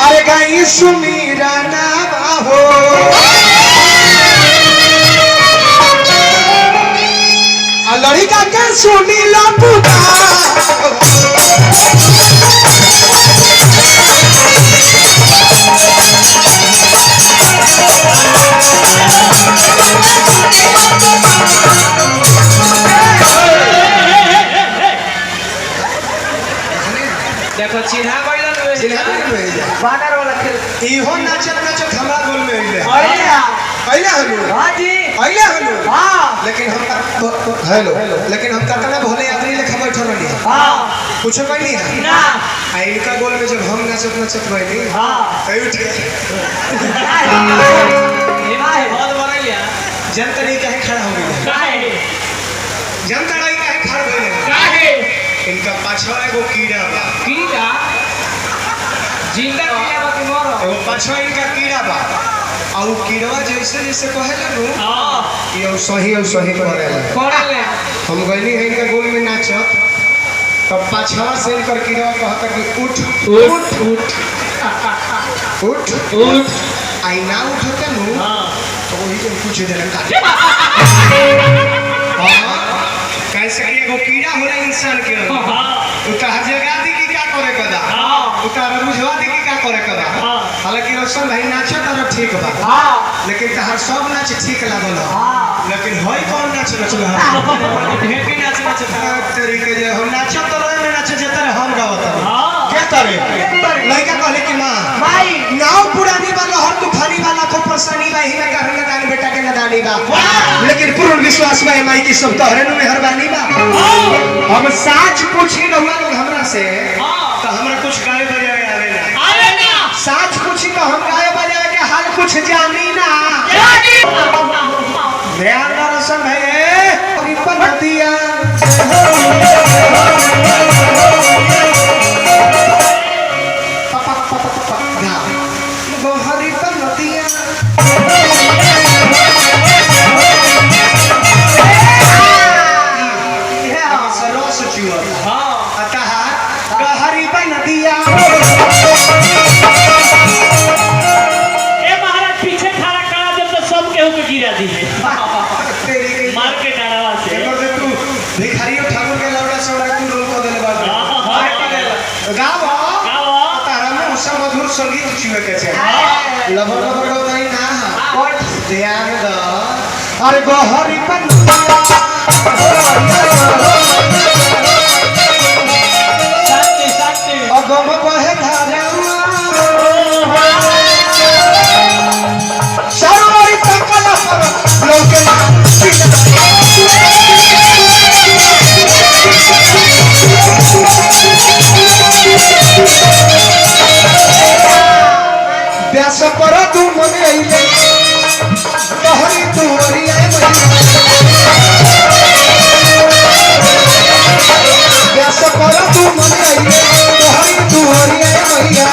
अरे गाई सुमीरा ना हो लड़का के सुनी लो देखो चिन्हा बानर वाला खेल इहो नाचत नाचत हमरा गोल में आइले पहले हनु हां जी पहले हनु हां लेकिन हम हेलो लेकिन हम कतना भोले आदमी लेखा बैठल रहनी हां कुछ कोई नहीं है ना आ इनका गोल में जब हम नाचत नाचत बैठी हां कई उठ गए ये भाई बहुत बड़ा लिया जनता नहीं कहे खड़ा हो गया काहे जनता नहीं कहे खड़ा हो गया काहे इनका पाछवा एगो कीड़ा बा जिंदा कीड़ा बा कि मरो एगो पाछवा इनका कीड़ा बा आ उ कीड़वा जैसे जैसे कहेला नु हां ये सही करेला हम गइली है इनका गोल में नाचत तब पाछवा से इनकर कीड़वा कहता कि उठ उठ उठ उठ उठ आई ना उठते नु हां तो वही जब कुछ देर का कैसे कि एगो कीड़ा होला इंसान के हां उता जगा दी कि का करे कदा हां उता बुझवा दी कि का करे कदा हां हालांकि रोशन भाई नाचत और ठीक बा हां लेकिन तहर सब नाच ठीक लागल हां लेकिन होई कौन नाच नचल ढेकी नाच तरीके जे हम नाचत तो रोए में नाच जेतर हम गावत हां के करे लइका कहले कि मां भाई नाव पुरानी वाला हर तूफानी वाला को परेशानी बा ही में कहन दान बेटा के नदानी बा लेकिन पूर्ण विश्वास में माई की सब तोहरे नु मेहरबानी बा हम साच पूछी रहुआ लोग हमरा से तो हमरा कुछ गाए बजाए आवे ना साच पूछी तो हम गाए बजाए के हाल कुछ जानी ना ध्यान दर्शन है रिपन दिया गोहरी पर नदिया सरोस जीवन हां अतः गहरी बन दिया ए महाराज पीछे खड़ा करा जब तो सब केहू के गिरा दी तेरी मार के डालवा से एकर तू भिखारियो ठाकुर के लौड़ा से तू रोल को देले बाबू गाओ तारा में उस मधुर संगीत छुए के छे लबर लबर गाई ना और ध्यान द अरे गहरी बन अगम बहे धारा सरवरी तकला पर लोके व्यास पर तू मने आइले कहरी तू ओरिया व्यास पर तू मने आइले कहरी तू ओरिया मैया